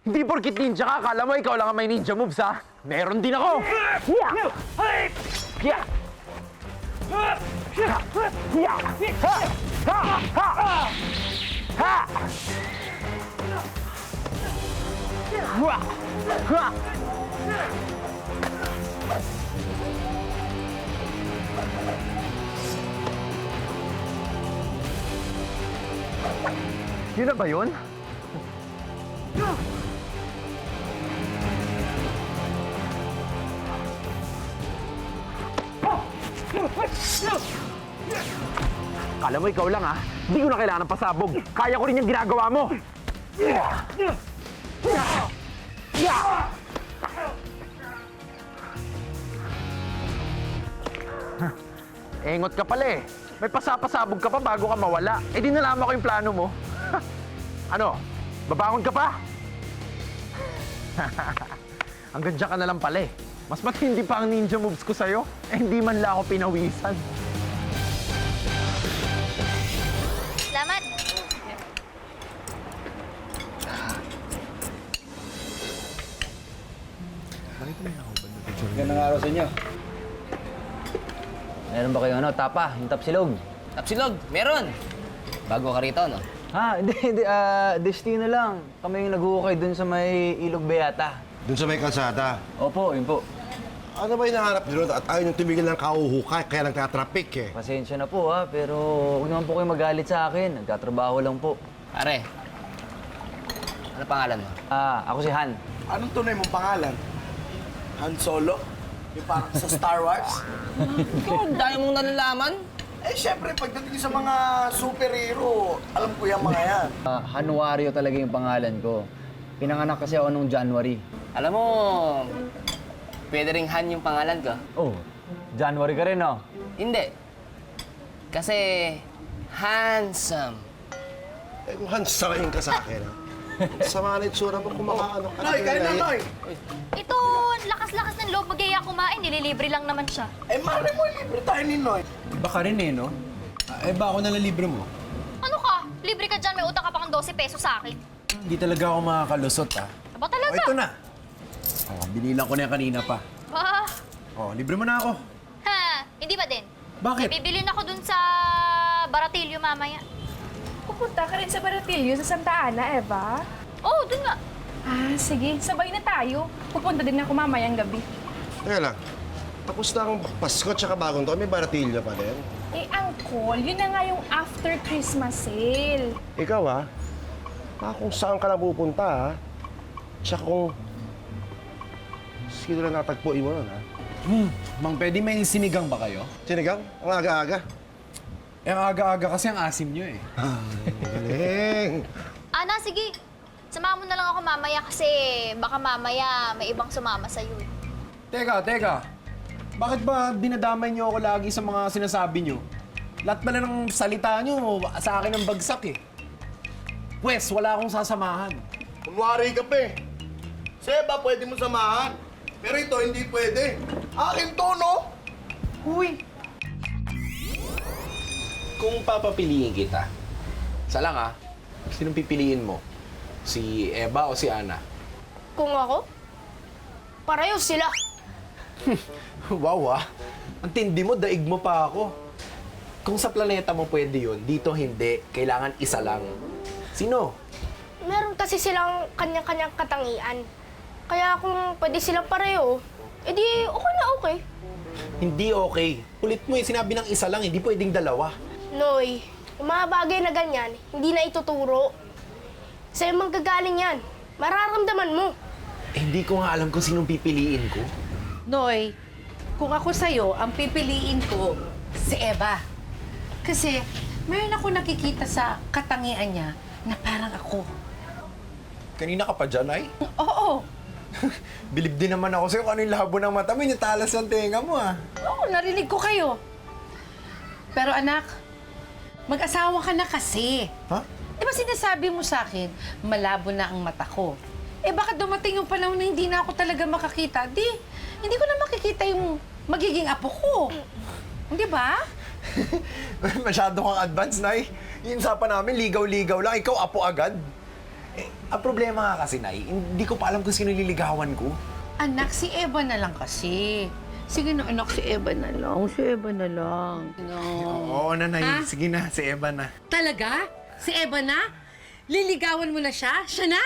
Hindi porkit ninja ka, akala mo ikaw lang ang may ninja moves, ha? Meron din ako! Yeah! Yeah! Ha! Ha! Ha! Ha! Hua! Hua! Yun na ba yun? Kala mo ikaw lang, ha? Hindi ko na kailangan ng pasabog. Kaya ko rin yung ginagawa mo. Engot ka pala eh. May pasapasabog ka pa bago ka mawala. Eh di nalaman ko yung plano mo. Ano? Babangon ka pa? Hanggang dyan ka na lang pala eh. Mas matindi pa ang ninja moves ko sa'yo. Eh hindi man lang ako pinawisan. Salamat. Gandang araw sa inyo. Meron ba kayo tapa, yung tapsilog? Tapsilog, meron. Bago ka rito, no? Hindi. Destino lang. Kami yung naghuhukay dun sa may Ilog Beata. Doon sa may kalsada. Opo, yun po. Ano ba hinahanap nyo at ayaw nyo tumigil ng kauhukay kaya nagtatraffic eh? Pasensya na po pero huwag naman po kayo magalit sa akin. Nagtatrabaho lang po. Pare, ano pangalan mo? Ako si Han. Anong tunay mong pangalan? Han Solo? Yung parang sa Star Wars? Ikaw, dahil mong nalalaman. Eh, syempre, pagdating sa mga superhero, alam ko yung mga yan. Januario talaga yung pangalan ko. Pinanganak kasi ako nung January. Alam mo, pwede ring Han yung pangalan ko. Oh, January ka rin, no? Hindi. Kasi, handsome. Eh, hansarayin ka sa akin ha? Sama na itsura mo kumakaano ka. Noy, kayo na, Noy! Ito, lakas-lakas ng loob magaya kumain. Nililibre lang naman siya. Eh, mali mo, libre tayo ni Noy. Baka rin eh, no? Baka ako nalang libre mo. Ano ka? Libre ka dyan. May utang ka pang 12 pesos sa akin. Hindi talaga ako makakalusot, ha? Aba talaga? Ito na. Binilang ko na yan kanina pa. Ba? Libre mo na ako. Ha? Hindi ba din? Bakit? Bibilin ako dun sa Baratillo mamaya. Pupunta ka rin sa Baratillo sa Santa Ana, Eva? Oh, dun nga. Sige. Sabay na tayo. Pupunta din ako mamayang gabi. Teka lang. Tapos na akong Pasko tsaka bagong taon. May baratilyo pa din. Uncle, yun na nga yung after Christmas sale. Ikaw ha? Kung saan ka na pupunta ha? Tsaka kung sino lang natagpuin mo nun ha? Mang, pwede may sinigang ba kayo? Sinigang? Ang aga-aga. Eh, ang aga-aga kasi ang asim nyo eh. Galing! Ana, sige. Samahan mo na lang ako mamaya kasi baka mamaya may ibang sumama sa'yo. Teka. Bakit ba dinadamay nyo ako lagi sa mga sinasabi nyo? Lahat pala ng salita nyo sa akin ang bagsak eh. Pwes, wala akong sasamahan. Kunwari ka pa eh. Seba, pwede mo samahan. Pero ito, hindi pwede. Akin to, no? Uy! Kung papapiliin kita, isa lang ha, sinong pipiliin mo? Si Eva o si Ana? Kung ako? Pareho sila. Wow ang tindi mo, daig mo pa ako. Kung sa planeta mo pwede yun, dito hindi. Kailangan isa lang. Sino? Meron kasi silang kanya-kanyang katangian. Kaya kung pwede silang pareho, edi okay na okay. Hindi okay. Ulit mo sinabi ng isa lang, hindi pwedeng dalawa. Noy, yung mga bagay na ganyan, hindi na ituturo. Sa'yo manggagaling yan. Mararamdaman mo. Hindi ko nga alam kung sinong pipiliin ko. Noy, kung ako sa'yo, ang pipiliin ko, si Eva. Kasi mayroon ako nakikita sa katangian niya na parang ako. Kanina ka pa dyan, ay? Oo, Bilib din naman ako sa'yo kung ano yung labo ng mata mo, yung talas ng tenga mo, ah. oo, narinig ko kayo. Pero anak, mag-asawa ka na kasi. Ha? Di ba sinasabi mo sa akin, malabo na ang mata ko? Eh baka dumating yung panahon na hindi na ako talaga makakita, hindi ko na makikita yung magiging apo ko. Di ba? Masyado kang advance, Nay. Yung usapan namin, ligaw-ligaw lang. Ikaw, apo agad. Ang problema nga kasi, Nay, hindi ko pa alam kung sino liligawan ko. Anak, si Eva na lang kasi. Sige na, anak, si Eva na lang. Si Eva na lang. No. Oo na, Nay. Ha? Sige na, si Eva na. Talaga? Si Eva na? Liligawan mo na siya? Siya na?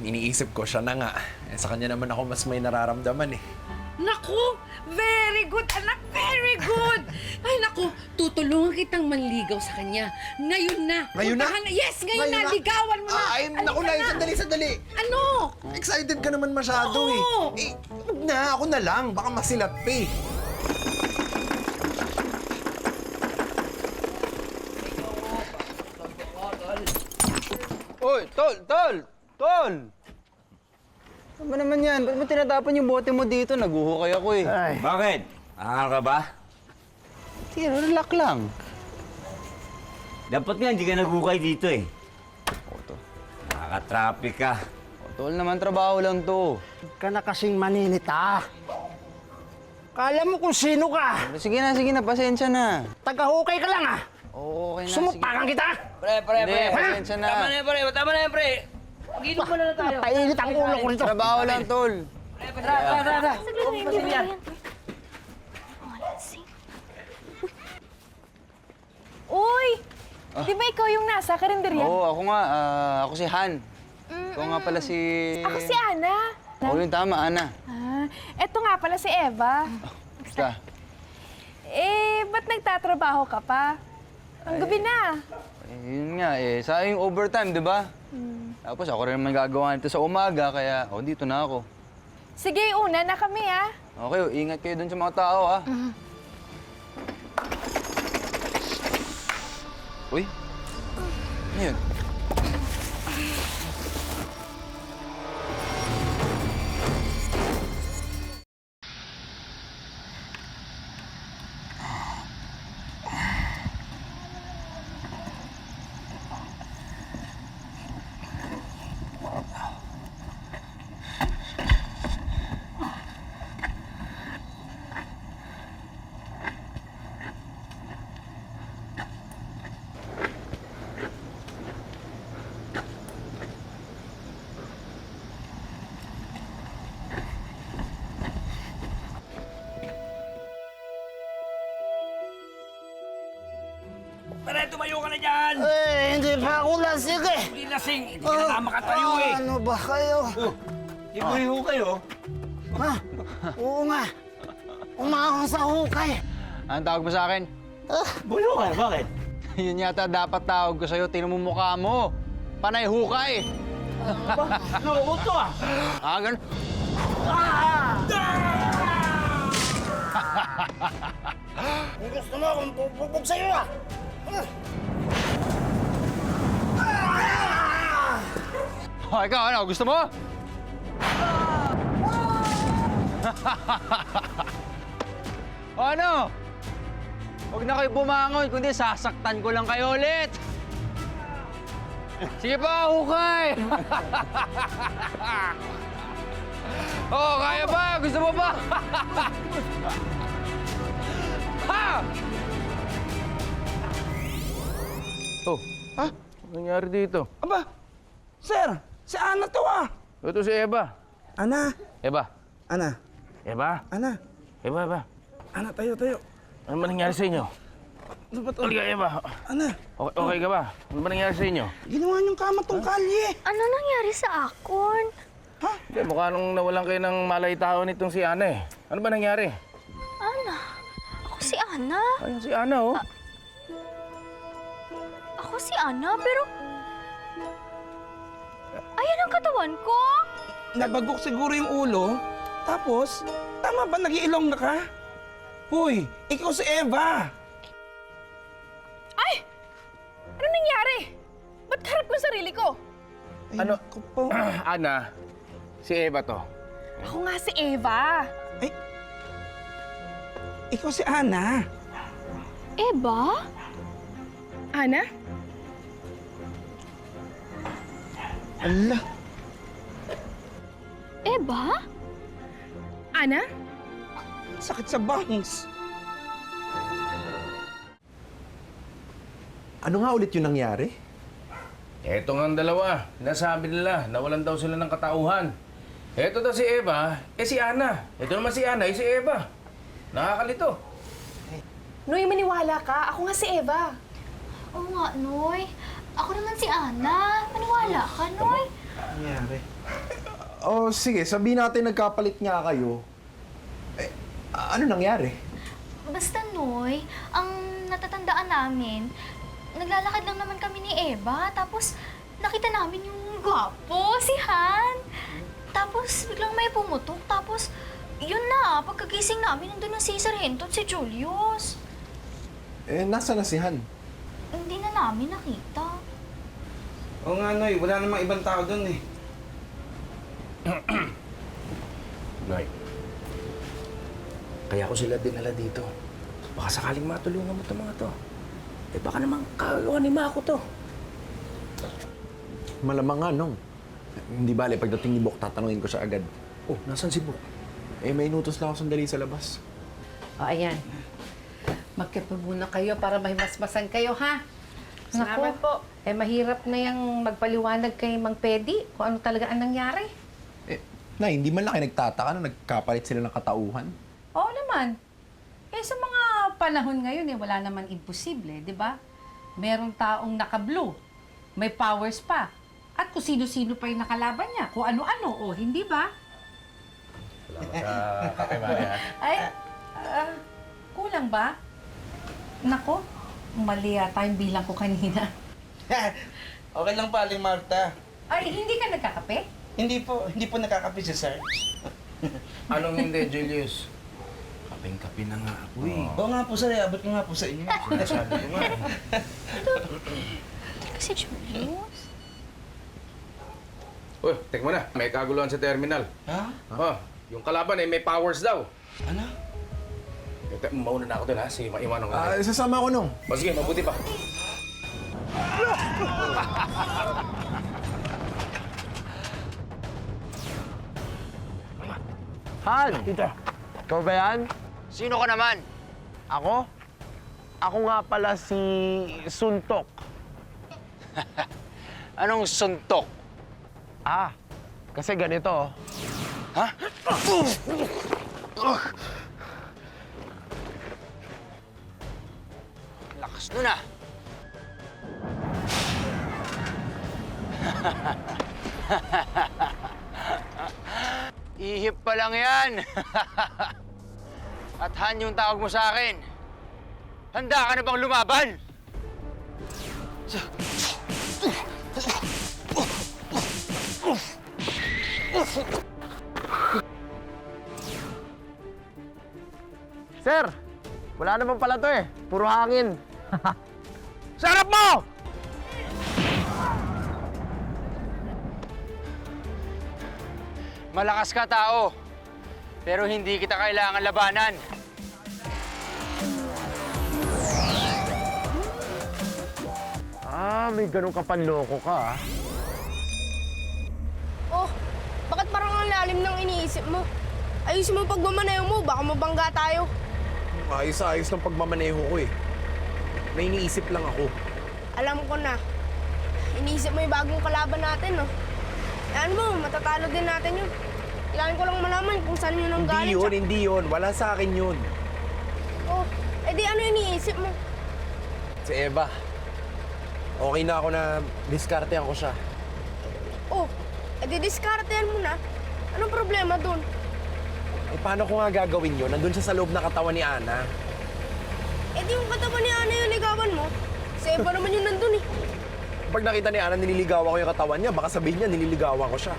Iniisip ko siya na nga. Sa kanya naman ako mas may nararamdaman eh. Naku! Very good, anak! Very good! Ay, naku! Tutulungan kitang manligaw sa kanya. Ngayon na! Ngayon na? Puntahan Yes! Ngayon na! Ligawan mo na! Ay, naku, Nay, sandali. Ano? Excited ka naman masyado Oo. eh. Huwag na, ako na lang. Baka masilat pa eh. Oy, Tol! Ano ba naman yan? Ba't mo tinatapon yung bote mo dito? Naguhukay ako eh. Bakit? Akal ka ba? Tira, relax lang. Dapat nga hindi ka nagukay dito eh. Oto. Nakaka-traffic ka. Tol naman, trabaho lang to. Ka na kasing maninita. Kala mo kung sino ka. Sige na, pasensya na. Taga-hukay ka lang ah. Oo, okay na. Sumupakan kita. Pre. Hindi, pasensya na. Tama na yan, pre. Mag-inom muna na tayo. Painit ang ulo ko nito. Trabaho lang, Tol. Saglit lang, hindi ba yan? Oh, let's see. Uy! Di ba ikaw yung nasa karinderya? Oo, ako nga. Ako si Han. Ikaw nga pala si... Ako si Ana. Oo, yung tama, Ana. Eto nga pala si Eva. Basta. Ba't nagtatrabaho ka pa? Ang gabi na. Yun nga sayang yung overtime, di ba? Tapos ako rin naman gagawa nito sa umaga, kaya dito na ako. Sige, una na kami ah. Okay, ingat kayo dun sa mga tao, ha? Uy, ano yun? Pare, tumayo ka na dyan! Hindi pa ako lasing eh. Hindi lasing, hindi ka na makatayo eh. Ano ba kayo? Libre ho kayo. Ha? Oo nga. Umahon sa hukay. Anong tawag mo sa akin? Bulo ka, bakit? Yun yata dapat tawag ko sa'yo. Tingnan mo mukha mo. Panay hukay. Loko to ah! Ganun. Kung gusto mo akong pupupog sa'yo ah. Ikaw, ano? Gusto mo? Ano? Huwag na kayo bumangon, kundi sasaktan ko lang kayo ulit. Sige pa, hukay! Kaya ba? Gusto mo ba? Ha! Ha? Anong nangyari dito? Aba, sir, si Ana to ah. Ito si Eva. Ana, Eva? Ana, Eva? Ana. Eva? Ana, tayo. Ano ba nangyari sa inyo? Ano ba to? Halika, Eva. Ana, Okay ka ba? Ano ba nangyari sa inyo? ginawa niyong kama tong kalye. Ano nangyari sa akon? Hindi, mukha nung nawalan kayo ng malay tao nitong si Ana eh. Ano ba nangyari? Ana? Ako si Ana? Ayun si Ana oh. Ako si Ana, pero... Ayan ang katawan ko! Nabagok siguro yung ulo. Tapos, tama ba nagiilong na ka? Hoy, ikaw si Eva. Ay! Ano nangyari? Ba't harap mo sarili ko? Ay, Ano? naku po. Ana, si Eva to. Ako nga si Eva. Ay, ikaw si Ana. Eba? Ana? Ala, Eba? Ana? sakit sa bangs. Ano nga ulit yung nangyari? Eto nga ang dalawa. Nasabi nila, nawalan daw sila ng katauhan. Eto daw si Eva, si Ana. Eto naman si Ana, si Eva. Nakakalito. Noy, maniwala ka. Ako nga si Eva. Oo nga, Noy. Ako naman si Ana. Maniwala ka, Noy. Nangyari. Oh, sige, sabihin natin nagkapalit nga kayo. Eh, ano nangyari? Basta, Noy, ang natatandaan namin, naglalakad lang naman kami ni Eva, tapos nakita namin yung gwapo, si Han. Tapos biglang may pumutok, tapos yun na, pagkagising namin, nandun na si Sargento at si Julius. Eh, nasa na si Han? Hindi na namin nakita. Oo nga, Noy. Wala namang ibang tao doon eh. Noy, kaya ko sila dinala dito. Baka sakaling matulungan mo itong mga to. Eh baka naman kagawa ni Mako to. Malamang nga, nung. Hindi bale, pagdating ni Bok, tatanungin ko siya agad. Oh, nasan si Bok? Eh, may inutos lang ako sandali sa labas. O, ayan. Magkape muna kayo para mahimasmasan kayo, ha? Salamat po. Eh, mahirap na yung magpaliwanag kay Mang Pedi kung ano talaga ang nangyari. Eh, Nay, hindi man lang kayo nagtataka na nagkapalit sila ng katauhan. Oo naman. Eh, sa mga panahon ngayon, wala naman imposible, di ba? Merong taong naka-blue, may powers pa, at kung sino-sino pa yung nakalaban niya, kung ano-ano, o hindi ba? Salamat sa kape, Maria. Ay, kulang ba? Nako, mali yata yung bilang ko kanina. Okay lang pa, Aling Marta. Ay, hindi ka nagkakape? Hindi po nakakapi si Sir. Anong hindi, Julius? Kapeng-kape na nga ako eh. Oo nga po, Sir. Abot ko nga po sa inyo. Sinasabi ko nga eh. Si Julius? Uy, tek mo na. May kaguluhan sa terminal. Ha? Oh, yung kalaban may powers daw. Ano? Mauna na ako dun ha, si maiwanan ko. Sasama ko, nung. O sige, mabuti pa. Han! Ikaw ba yan? Sino ka naman? Ako? Ako nga pala si Suntok. Anong suntok? Ah, kasi ganito. Ha? Lakas nun ah. Ihip pa lang yan. At Han yung tawag mo sa akin. Handa ka na bang lumaban? Sir, wala naman pala to eh. Puro hangin. Sarap mo! Malakas ka, tao. Pero hindi kita kailangan labanan. Ah, may ganun ka panloko ka ah. Oh, bakit parang ang lalim ng iniisip mo? Ayusin mo pagmamaneho mo, baka mabangga tayo. Ayos-ayos ng pagmamaneho ko eh. May iniisip lang ako. Alam ko na. Iniisip mo yung bagong kalaban natin, no? Yan mo, matatalo din natin yun. Kailangan ko lang malaman kung saan yun ang galing. Hindi yun. Wala sa akin yun. Oh, edi ano yung iniisip mo? Si Eva. Okay na ako na diskartehan ko siya. Oh, edi diskartehan mo na. Anong problema dun? Eh, paano ko nga gagawin yun? Nandun siya sa loob na katawan ni Ana. Edi yung katawan ni Ana yung ligawan mo. Si Eva naman yung nandun eh. Pag nakita ni Ana nililigawan ko yung katawan niya, baka sabihin niya nililigawan ko siya.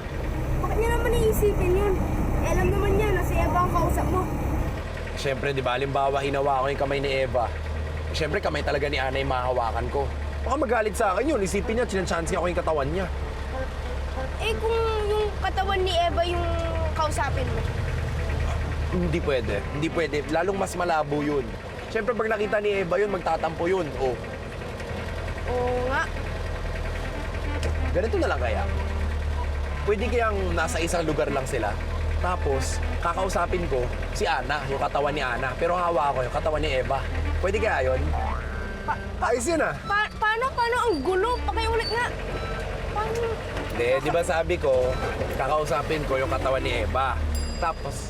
Bakit niya naman iisipin yun? Eh, alam naman niya na si Eva ang kausap mo. Siyempre, di ba, halimbawa, hinawa ko yung kamay ni Eva. Siyempre, kamay talaga ni Ana yung mahahawakan ko. Baka magalit sa akin yun. Isipin niya, chinachance ako yung katawan niya. Eh, kung yung katawan ni Eva yung kausapin mo. Hindi pwede. Hindi pwede. Lalong mas malabo yun. Siyempre, pag nakita ni Eva yun, magtatampo yun. Oh. Oo nga. Ganito na lang kaya. Pwede kayang nasa isang lugar lang sila. Tapos, kakausapin ko si Ana, yung katawan ni Ana. Pero hawa ko yung katawan ni Eva. Pwede kaya yun? Ayos yun ah. Paano? Ang gulo. Pakiulit nga. Paano? Hindi, di ba sabi ko, kakausapin ko yung katawan ni Eva. Tapos,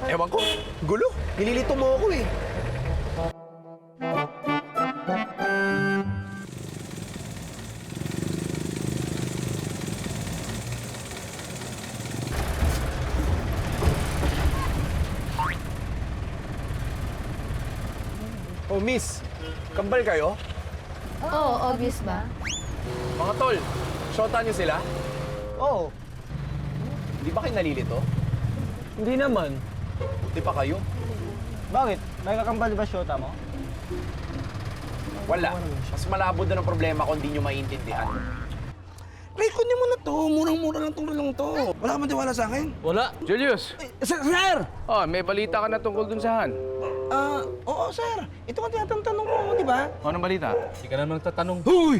ewan ko, gulo. Nililito mo ako eh. Oh, miss. Kambal kayo? Oo, obvious ba? Mga tol, shota niyo sila? Oo. Di ba kayo nalilito? Hindi naman. Di pa kayo? Bakit? May kakambal ba syota mo? Wala. Mas malabo doon ang problema kung hindi nyo maintindihan. Ray, kunin mo na to. Murang-mura lang tong relong to. Wala ka man tiwala sa akin? Wala. Julius! Sir! Oh, may balita ka na tungkol dun sa Han. Oo, sir. Ito ang tinatanong ko, di ba? Anong balita? Hindi ka naman nagtatanong. Huy!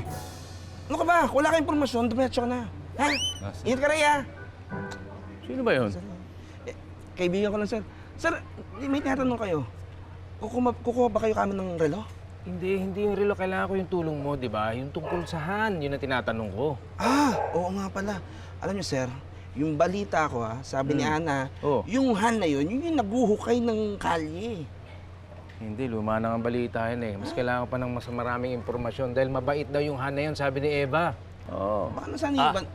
Ano ka ba? Wala ka impormasyon, dumiretso ka na. Ha? Ingat ka rin, ha? Sino ba yun? Kaibigan ko lang, sir. Sir, may tinatanong kayo. Kukuha ba kayo kami ng relo? Hindi yung relo. Kailangan ko yung tulong mo, di ba? Yung tungkol sa Han, yun ang tinatanong ko. Oo nga pala. Alam niyo, sir, yung balita ko, sabi ni Ana, Oh. yung Han na yun, yung naguhukay ng kalye. Hindi, luma na ang balita yun eh. Mas kailangan pa ng mas maraming impormasyon dahil mabait daw yung Han na yun, sabi ni Eva. Oo. Baka nasaan yung iban?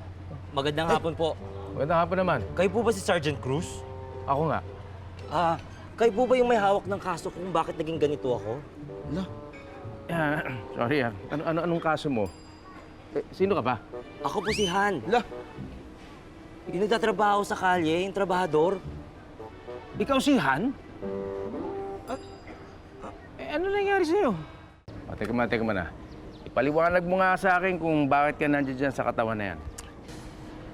Magandang hapon po. Magandang hapon naman. Kayo po ba si Sergeant Cruz? Ako nga. Kayo po ba yung may hawak ng kaso kung bakit naging ganito ako? Sorry anong kaso mo? Sino ka ba? Ako po si Han. Yung nagtatrabaho sa kalye, yung trabahador. Ikaw si Han? Ano nangyari sa'yo? Teka mo na. Ipaliwanag mo nga sa akin kung bakit ka nandiyan dyan sa katawan na yan.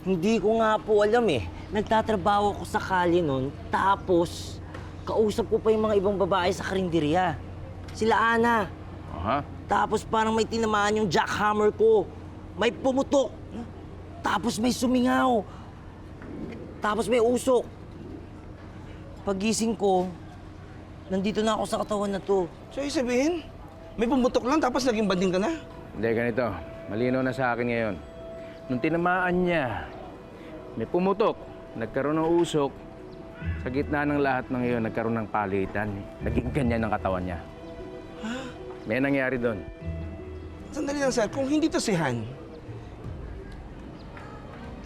Hindi ko nga po alam eh. Nagtatrabaho ko sa kalye nun, tapos kausap ko pa yung mga ibang babae sa karinderya. Sila Ana. Aha. Tapos parang may tinamaan yung jackhammer ko. May pumutok. Tapos may sumingaw. Tapos may usok. Pagising ko, nandito na ako sa katawan na to. So, sabihin, may pumutok lang tapos naging banding ka na? Hindi, ganito. Malinaw na sa akin ngayon. Nung tinamaan niya, may pumutok, nagkaroon ng usok. Sa gitna ng lahat ng iyon, nagkaroon ng palitan. Naging ganyan ang katawan niya. May nangyari doon. Sandali lang, sir. Kung hindi to si Han,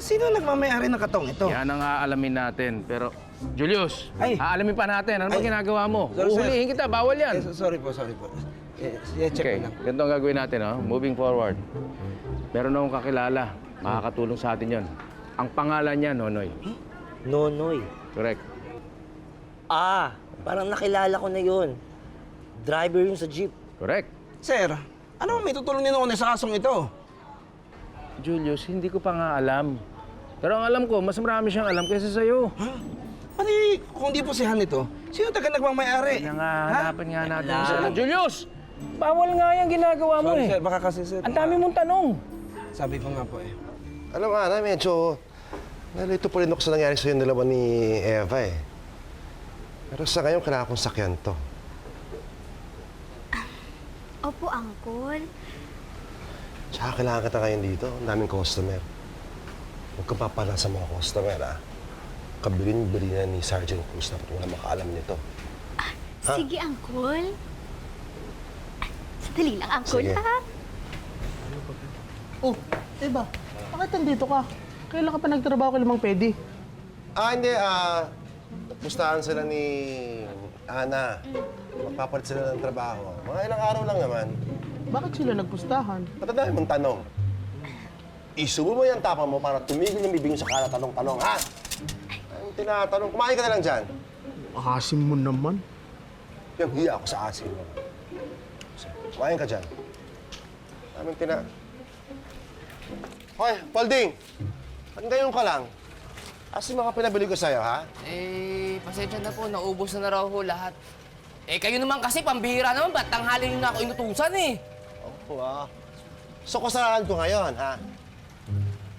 sino nagmamayari ng katong ito? Yan ang aalamin natin. Pero, Julius, Ay. aalamin pa natin. Ano ba Ay. ginagawa mo? Sorry, sir. Uhulihin kita, bawal yan. Sorry po. Check Okay, ko lang. ganito ang gagawin natin, oh. Moving forward. Meron akong kakilala. Makakatulong sa atin yon. Ang pangalan niya, Nonoy. Nonoy. Correct. Parang nakilala ko na yun. Driver yun sa jeep. Correct. Sir, ano may tutulong ni Nonoy sa kasong ito? Julius, hindi ko pa nga alam. Pero ang alam ko, mas marami siyang alam kaysa sa'yo. Pati kung di po si Han ito, sino taga nagmamayari? Kaya nga, hanapin nga natin siya. Julius! Bawal nga yung ginagawa mo Sorry, eh. sir. Baka kasi, sir. Ang dami mong tanong. Sabi ko nga po eh. Alam mo, Ana, medyo nalito pa rin ako sa nangyari sa'yo dalawa ni Eva eh. Pero sa ngayon, kailangan kong sakyan to. Opo, Uncle. Tsaka kailangan kita ngayon dito. Ang daming customer. Huwag kang papala sa mga customer, ah. Kabilin-bilin na ni Sergeant Cruz na wala makaalam nito. Ha? Sige, Uncle. Sandali lang, Uncle, Sige. ha? Oh, Eva, bakit nandito ka? Kailan ka pa nagtrabaho kay Mang Pedi? Hindi, pustahan sila ni Ana. Magpapalit sila ng trabaho. Mga ilang araw lang naman. Bakit sila nagpustahan? Matandaan mong tanong. Isubo mo yung tapang mo para tumigil ng bibig mo sa tanong-tanong, ha? Ang tinatanong, kumain ka na lang dyan. Asim mo naman. Yung hiya ako sa asin mo. Kumain ka dyan. Hoy, Paulding! Andayon ka lang. Asin mga pinabili ko sa'yo, ha? Pasensya na po, naubos na raw ho lahat. Kayo naman kasi, pambihira naman, ba't tanghali nyo na ako inutusan Opo, So, kasalanan ko ngayon, ha?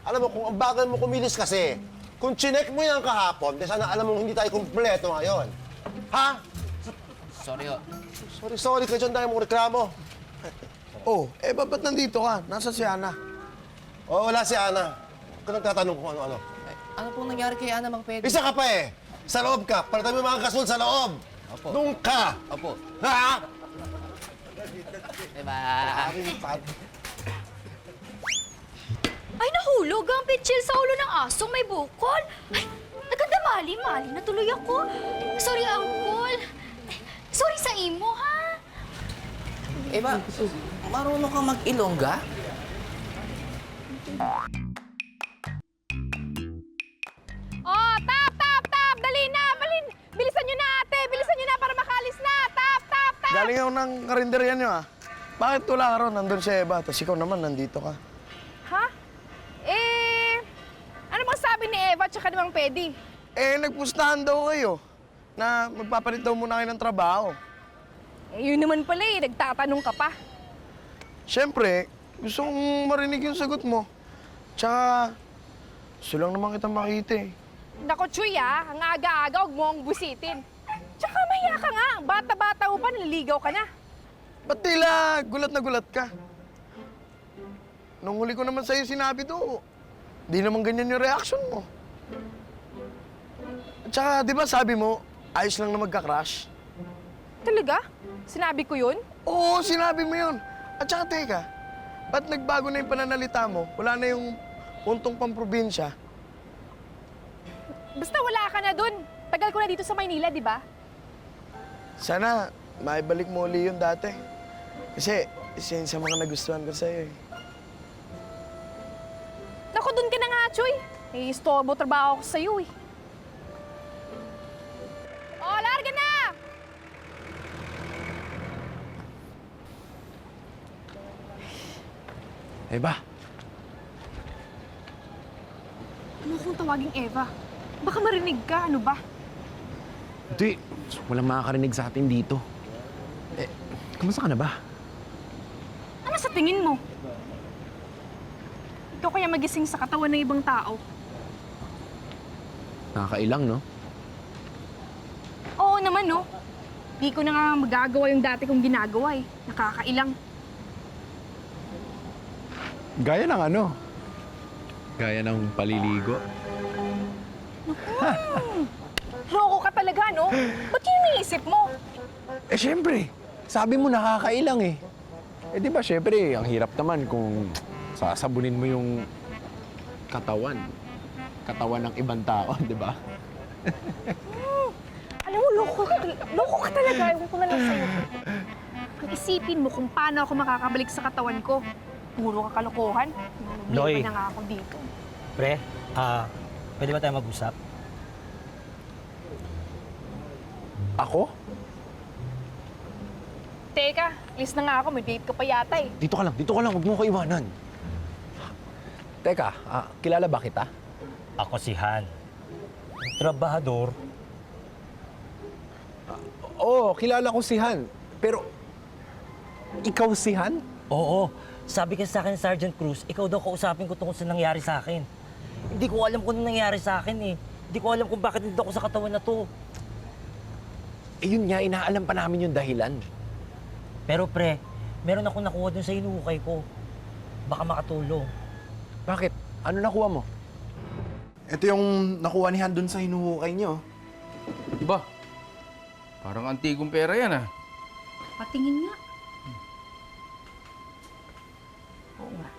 Alam mo, kung ang bagal mo kumilis kasi, kung chinek mo yan kahapon, di sana alam mo hindi tayo kumpleto ngayon. Ha? Sorry ho. Sorry ka dyan dahil mong reklamo. Oh, ba't nandito ka? Nasa si Ana? Oh, wala si Ana. Huwag ka nagtatanong kung ano-ano. Ano pong nangyari kay Ana, Mang Pedro? Isa ka pa eh! Sa loob ka! Palitan mo yung mga gasol sa loob! Opo. Nung ka! Opo. Ha? Diba? Ay, nahulog ang pitsil sa ulo ng asong may bukol. Ay, nagkadamali, na tuloy ako. Sorry, Uncle. Sorry sa imo, ha? Eva, marunong ka mag-Ilongga? Oh, tap! Dali na! Bilisan nyo na, ate! Bilisan nyo na para makalis na! Tap! Galing ako ng karinderya niyo, ah. Bakit wala ka ron? Nandun si Eva, tapos ikaw naman nandito ka. Ha? Ano bang sabi ni Eva at saka ni Mang Pedi? Nagpustahan daw kayo na magpapalit daw muna kayo ng trabaho. Yun naman pala nagtatanong ka pa. Siyempre, gusto kong marinig yung sagot mo. Tsaka, gusto lang naman kitang makita eh. Nako, Chuy, ang aga-aga, huwag mo akong busitin. Tsaka mahiya ka nga, bata-bata mo pa, naliligaw ka na. Ba't tila gulat na gulat ka? Nung huli ko naman sa'yo sinabi to, di naman ganyan yung reaction mo. At saka, di ba sabi mo, ayos lang na magka-crush? Talaga? Sinabi ko yun? Oo, sinabi mo yun. At saka, teka, ba't nagbago na yung pananalita mo? Wala na yung puntong pamprobinsya. Basta wala ka na dun. Tagal ko na dito sa Maynila, di ba? Sana, maibalik mo uli yun dati. Kasi, isa yun sa mga nagustuhan ko sa'yo eh. Naku, dun ka na nga, Chuy. Istorbo trabaho ko sa'yo eh. Oh, larga na! Eva, Ano kung tawaging Eva? Baka marinig ka, ano ba? hindi. Walang makakarinig sa atin dito. Kamusta ka na ba? Ano sa tingin mo? Ikaw kaya magising sa katawan ng ibang tao? Nakakailang, no? Oo naman, no? Di ko na nga magagawa yung dati kong ginagawa eh. Nakakailang. Gaya ng ano? Gaya ng paliligo. Loko ka talaga, no? Ba't yun iniisip mo? Siyempre. Sabi mo nakakailang eh. Di ba, siyempre, ang hirap naman kung sasabunin mo yung katawan. Katawan ng ibang tao, di ba? Alam mo, loko ka talaga. Ewan ko na lang sa'yo. Kung isipin mo kung paano ako makakabalik sa katawan ko, puro ka kalokohan. Loy. Hindi na nga ako dito. Pre, pwede ba tayo mag-usap? Ako? Teka, alis na nga ako. May date ka pa yata eh. Dito ka lang. Huwag mo ko iwanan. Teka, kilala ba kita? Ako si Han. Trabahador. Oo, kilala ko si Han. Pero, ikaw si Han? Oo. Sabi ka sa akin, Sergeant Cruz, ikaw daw kausapin ko tungkol sa nangyari sa akin. Hindi ko alam kung ano nangyari sa akin eh. Hindi ko alam kung bakit nandito ako sa katawan na to. Yun nga, inaalam pa namin yung dahilan. Pero pre, meron akong nakuha dun sa hinuhukay ko. Baka makatulong. Bakit? Ano nakuha mo? Ito yung nakuha ni Han dun sa hinuhukay niyo. Ba? Parang antigong pera yan ah. Patingin nga. Oo nga.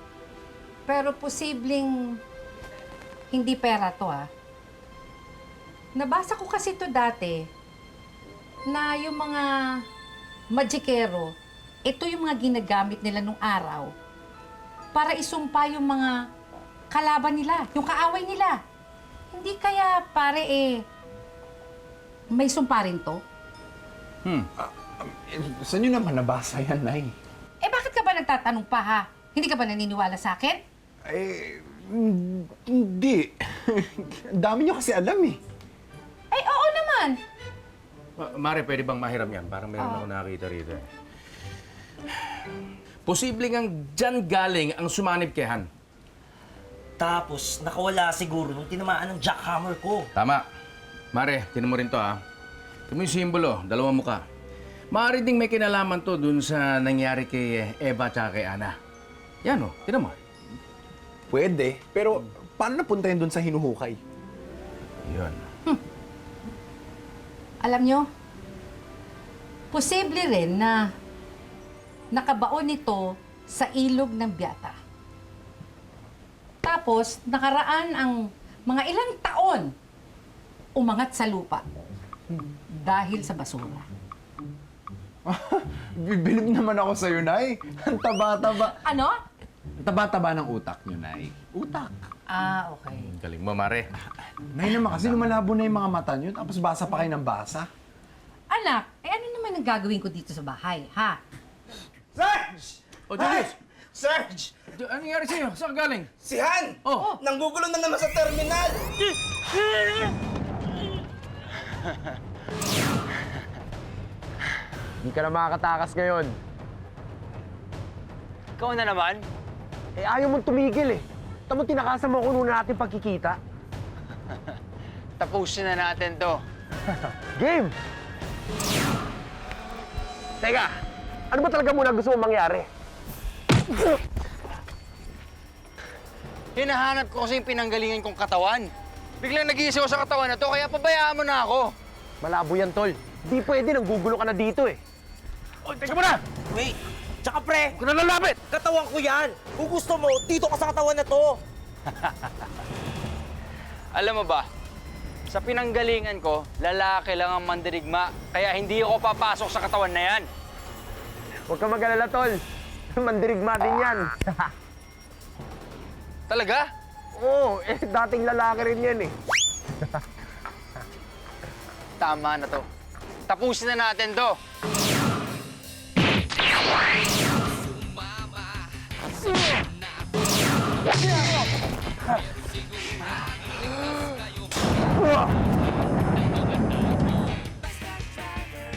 Pero posibleng hindi pera to Nabasa ko kasi to dati na yung mga magikero, ito yung mga ginagamit nila nung araw para isumpa yung mga kalaban nila, yung kaaway nila. Hindi kaya pare may sumpa rin to? Saan nyo naman nabasa yan, Nay? Bakit ka ba nagtatanong pa, ha? Hindi ka ba naniniwala sa akin? Hindi. Ang dami nyo kasi alam eh. Oo naman. Mare, pwede bang mahiram yan? Parang meron ako nakakita rito eh. Posibleng ang dyan galing ang sumanib kay Han. Tapos, nakawala siguro nung tinamaan ng jackhammer ko. Tama. Mare, tinan mo rin to ha. Ito mo yung simbolo, dalawang muka. Maaari ding may kinalaman to dun sa nangyari kay Eva at kay Ana. Yan o, tinan mo. Pwede, pero paano napunta yun doon sa hinuhukay? Yun. Alam nyo, posible rin na nakabaon ito sa ilog ng Biata. Tapos, nakaraan ang mga ilang taon umangat sa lupa dahil sa basura. Bibilib naman ako sa'yo, Nay. Ang taba-taba. Ano? Taba-taba ng utak niyo, Nay. Utak. Ah, okay. Galing mo, Mare. Nay naman kasi lumalabo na yung mga mata niyo, tapos basa pa kayo ng basa. Anak, ano naman ang gagawin ko dito sa bahay, ha? Serge! O, Julius! Serge! Ano nangyari sa'yo? Saan ka galing? Si Han! Oh! Nanggugulo na naman sa terminal! Hindi ka na makakatakas ngayon. Ikaw na naman? Eh, ayaw mong tumigil eh. Tamo, tinakasan mo kung una natin pagkikita. Tapusin na natin to. Game! Teka, ano ba talaga muna gusto mong mangyari? Hinahanap ko kasi yung pinanggalingan kong katawan. Biglang nag-iisa ko sa katawan na to, kaya pabayaan mo na ako. Malabo yan, tol. Di pwede, nanggugulo ka na dito eh. O, teka muna! Wait! Tsaka pre, Huwag ka na lalapit! katawan ko yan! Kung gusto mo, dito ka sa katawan na to! Alam mo ba, sa pinanggalingan ko, lalaki lang ang mandirigma, kaya hindi ako papasok sa katawan na yan. Huwag ka mag-alala, tol. Mandirigma din yan. Talaga? Oo, eh, dating lalaki rin yan eh. Tama na to. Tapusin na natin to.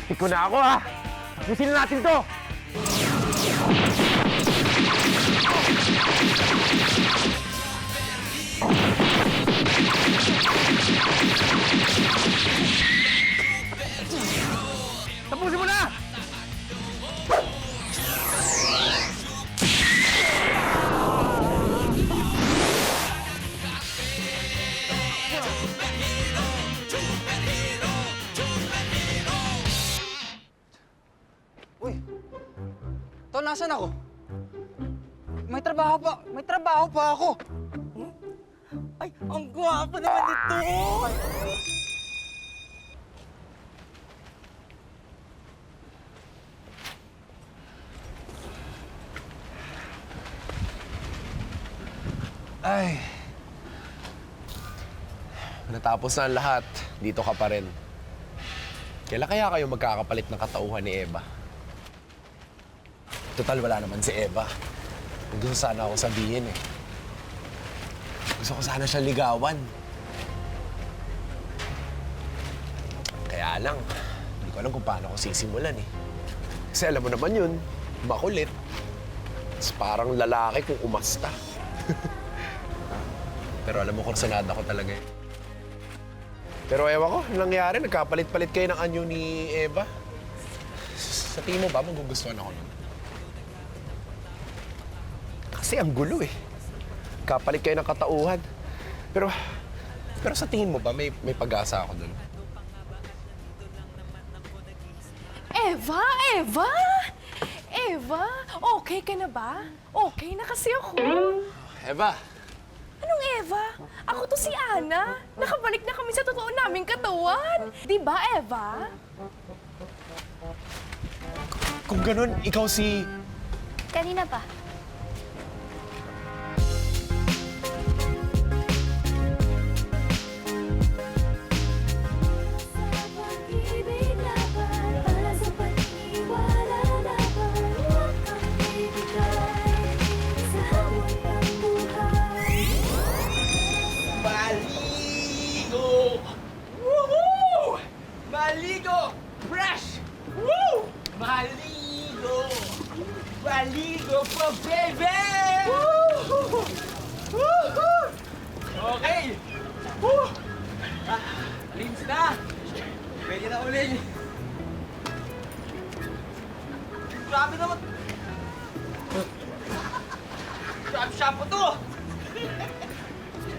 Iko na ako ha. Ayusin na natin to. Tapusin mo na! Uy, to, nasan ako? May trabaho pa ako. Ay, ang gwapo naman ito! Ay. Natapos na ang lahat. Dito ka pa rin. Kailan kaya kayo magkakapalit ng katauhan ni Eva? Total, wala naman si Eva. Gusto sana ako sabihin eh. Gusto ko sana siya ligawan. Kaya lang, hindi ko alam kung paano ko sisimulan eh. Kasi alam mo naman yun, makulit. Tapos parang lalaki kung umasta. Pero alam mo, kursunada ko talaga eh. Pero ewan ko, anong nangyari? Nagkapalit-palit kayo ng anyo ni Eva. Sa tingin mo ba, magugustuhan ako nun? Kasi ang gulo eh. Kapalit kayo ng katauhan. Pero sa tingin mo ba, may pag-asa ako dun? Eva? Eva? Eva? Okay ka na ba? Okay na kasi ako. Eva! Anong Eva? Ako to si Ana. Nakabalik na kami sa totoo naming katawan. Di ba, Eva? Kung ganun, ikaw si... Kanina pa. Maligo! Woohoo! Maligo! Fresh! Woo! Maligo! Maligo po, baby! Woohoo! Woohoo! Okay! Woo! Lims na! Pwede na ulit! Grabe naman. Shampoo to.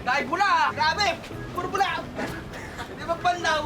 Dahil bula. Grabe. Puro bula. Hindi magpanlaw.